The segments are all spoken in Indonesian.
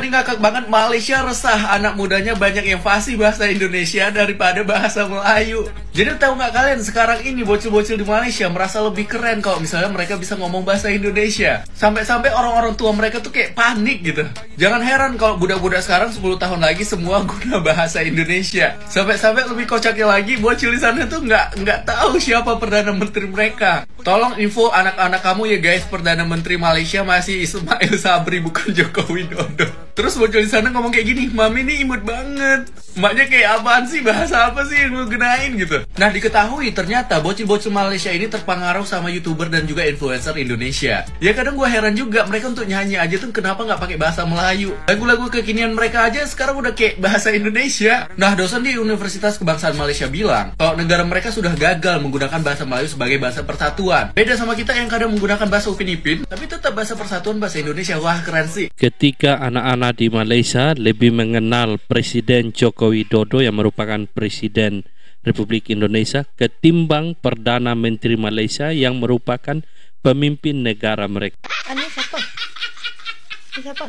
ini ngakak banget. Malaysia resah anak mudanya banyak yang fasih bahasa Indonesia daripada bahasa Melayu. Jadi tahu nggak kalian, sekarang ini bocil-bocil di Malaysia merasa lebih keren kalau misalnya mereka bisa ngomong bahasa Indonesia. Sampai-sampai orang-orang tua mereka tuh kayak panik gitu. Jangan heran kalau budak-budak sekarang 10 tahun lagi semua guna bahasa Indonesia. Sampai-sampai lebih kocaknya lagi, bocil di sana tuh nggak tahu siapa Perdana Menteri mereka. Tolong info anak-anak kamu ya guys, Perdana Menteri Malaysia masih Ismail Sabri bukan Joko Widodo. Terus bocil di sana ngomong kayak gini, "Mami ini imut banget." Emaknya kayak apaan sih, bahasa apa sih yang lu gunain gitu. Nah, diketahui ternyata bocil-bocil Malaysia ini terpengaruh sama YouTuber dan juga influencer Indonesia. Ya kadang gue heran juga, mereka untuk nyanyi aja tuh kenapa nggak pakai bahasa Melayu. Lagu-lagu kekinian mereka aja sekarang udah kayak bahasa Indonesia. Nah, dosen di Universitas Kebangsaan Malaysia bilang kalau negara mereka sudah gagal menggunakan bahasa Melayu sebagai bahasa persatuan. Beda sama kita yang kadang menggunakan bahasa Upin Ipin, tapi tetap bahasa persatuan bahasa Indonesia. Wah, keren sih. Ketika anak-anak di Malaysia lebih mengenal Presiden Joko Widodo yang merupakan Presiden Republik Indonesia ketimbang Perdana Menteri Malaysia yang merupakan pemimpin negara mereka. Ini siapa? Ini siapa?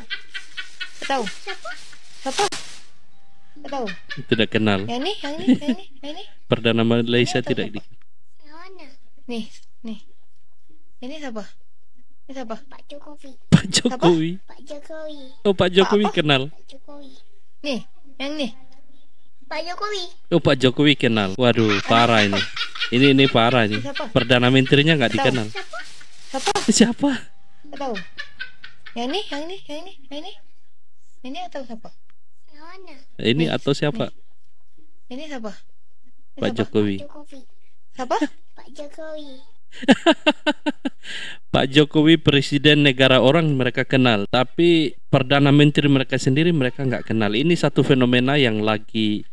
Tahu? Siapa? Tahu? Tidak kenal. Yang ini. Perdana Malaysia tidak dikenal. Nih. Ini siapa? Ini siapa? Pak Jokowi. Pak Jokowi. Pak Jokowi. Oh, Pak Jokowi Apa? kenal. Pak Jokowi. Nih, yang nih. Pak Jokowi. Oh, Pak Jokowi kenal. Waduh, parah ini. Ini parah ini. Siapa? Perdana Menterinya nggak Tahu. dikenal. Siapa? Siapa? Tahu? Yang ini. Ini atau siapa? Yang mana? Ini atau siapa? Ini siapa? Ini Pak siapa? Jokowi. Jokowi. Siapa? Pak Jokowi. Pak Jokowi presiden negara orang mereka kenal, tapi Perdana Menteri mereka sendiri mereka nggak kenal. Ini satu fenomena yang lagi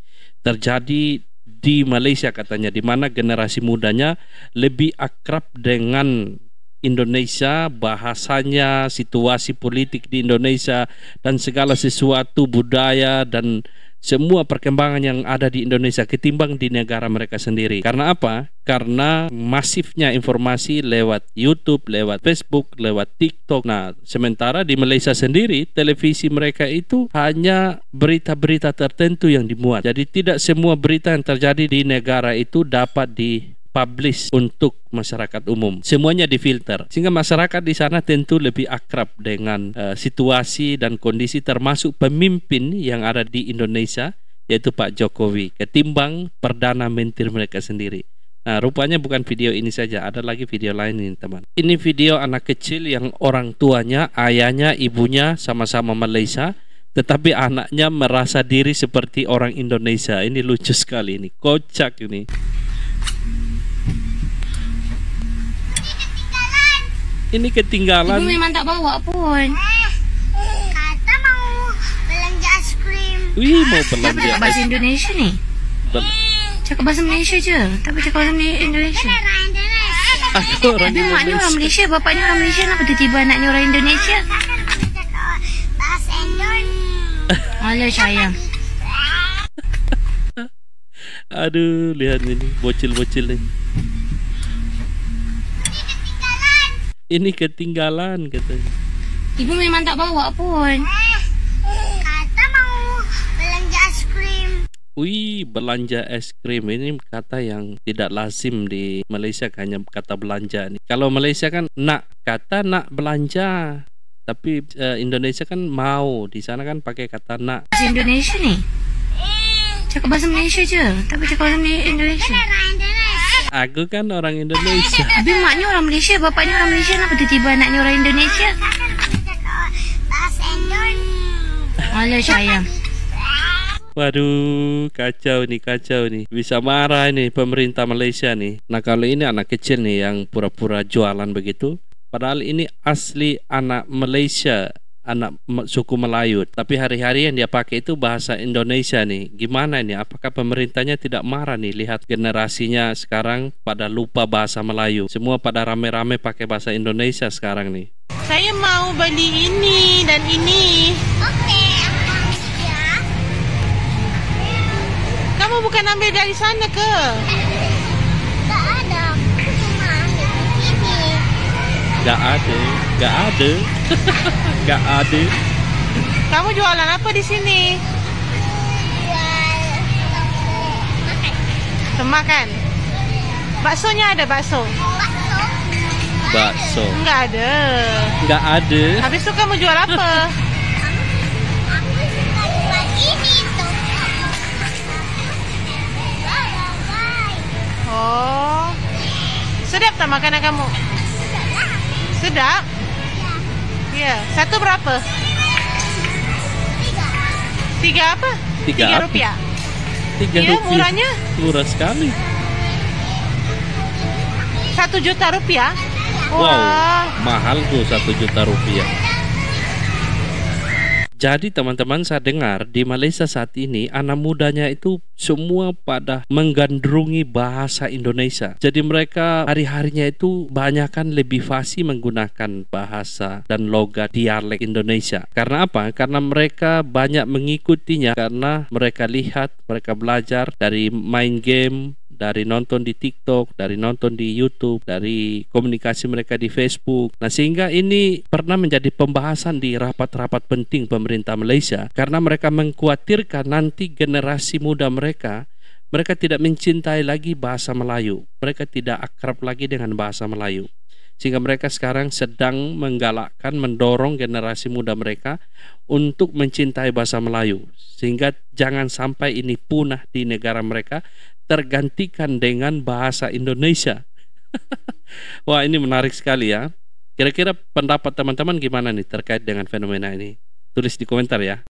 terjadi di Malaysia katanya, di mana generasi mudanya lebih akrab dengan Indonesia, bahasanya, situasi politik di Indonesia, dan segala sesuatu budaya dan semua perkembangan yang ada di Indonesia ketimbang di negara mereka sendiri. Karena apa? Karena masifnya informasi lewat YouTube, lewat Facebook, lewat TikTok. Nah, sementara di Malaysia sendiri, televisi mereka itu hanya berita-berita tertentu yang dimuat. Jadi tidak semua berita yang terjadi di negara itu dapat dipublish untuk masyarakat umum. Semuanya difilter. Sehingga masyarakat di sana tentu lebih akrab dengan situasi dan kondisi termasuk pemimpin yang ada di Indonesia, yaitu Pak Jokowi, ketimbang Perdana Menteri mereka sendiri. Nah, rupanya bukan video ini saja, ada lagi video lain ini teman. Ini video anak kecil yang orang tuanya, ayahnya, ibunya sama-sama Malaysia, tetapi anaknya merasa diri seperti orang Indonesia. Ini lucu sekali, ini kocak ini. Ini ketinggalan. Ibu memang tak bawa pun. Kata mau belanja es krim. Wih, mau Tapi belanja. cakap bahasa Indonesia nih. Cakap bahasa Malaysia je. Tapi cakap bahasa Indonesia. Orang Indonesia. Aku orang Tapi maknya orang Indonesia. Malaysia, bapaknya orang Malaysia. Kenapa tiba-tiba anaknya orang Indonesia? Cakap bahasa Indonesia. Alah sayang. Aduh, lihat ini bocil-bocil nih. Ini ketinggalan katanya. Ibu memang tak bawa pun. Kata mau belanja es krim. Wih, belanja es krim ini kata yang tidak lazim di Malaysia, hanya kata belanja nih. Kalau Malaysia kan kata nak belanja. Tapi Indonesia kan mau, di sana kan pakai kata nak. Bahasa Indonesia nih. Cakap bahasa Malaysia je. Tapi cakap bahasa Indonesia. Orang Indonesia. Aku kan orang Indonesia. Tapi maknya orang Malaysia, bapaknya orang Malaysia. Kenapa tiba-tiba anaknya orang Indonesia? Cakap bahasa Indonesia. Alah sayang. Waduh, kacau nih. Bisa marah nih pemerintah Malaysia nih. Nah, kalau ini anak kecil nih yang pura-pura jualan begitu, padahal ini asli anak Malaysia, anak suku Melayu. Tapi hari-hari yang dia pakai itu bahasa Indonesia nih. Gimana nih? Apakah pemerintahnya tidak marah nih? Lihat generasinya sekarang pada lupa bahasa Melayu. Semua pada rame-rame pakai bahasa Indonesia sekarang nih. Saya mau beli ini dan ini. Oke, ya. Kamu bukan ambil dari sana ke? Tak ada. Aku cuma ambil di sini. Gak ada. Kalau Kamu jualan apa di sini? Makan. Baksonya ada bakso? Bakso. Enggak ada. Nggak ada. Habis itu kamu jual apa? Aku suka jual ini tuh. Oh. Sedap tak makanan kamu? Sedap? Iya. Satu berapa? 3 apa? 3 apa? Rupiah. 3 Iya, rupiah. murahnya. Murah sekali. 1 juta rupiah? Wow, mahal tuh 1 juta rupiah. Jadi teman-teman, saya dengar di Malaysia saat ini anak mudanya itu semua pada menggandrungi bahasa Indonesia. Jadi mereka hari-harinya itu banyakkan lebih fasih menggunakan bahasa dan logat dialek Indonesia. Karena apa? Karena mereka banyak mengikutinya, karena mereka lihat, mereka belajar dari main game, dari nonton di TikTok, dari nonton di YouTube, dari komunikasi mereka di Facebook. Nah, sehingga ini pernah menjadi pembahasan di rapat-rapat penting pemerintah Malaysia, karena mereka mengkhawatirkan nanti generasi muda mereka tidak mencintai lagi bahasa Melayu. Mereka tidak akrab lagi dengan bahasa Melayu. Sehingga mereka sekarang sedang menggalakkan, mendorong generasi muda mereka untuk mencintai bahasa Melayu. Sehingga jangan sampai ini punah di negara mereka, tergantikan dengan bahasa Indonesia. Wah, ini menarik sekali ya. Kira-kira pendapat teman-teman gimana nih terkait dengan fenomena ini? Tulis di komentar ya.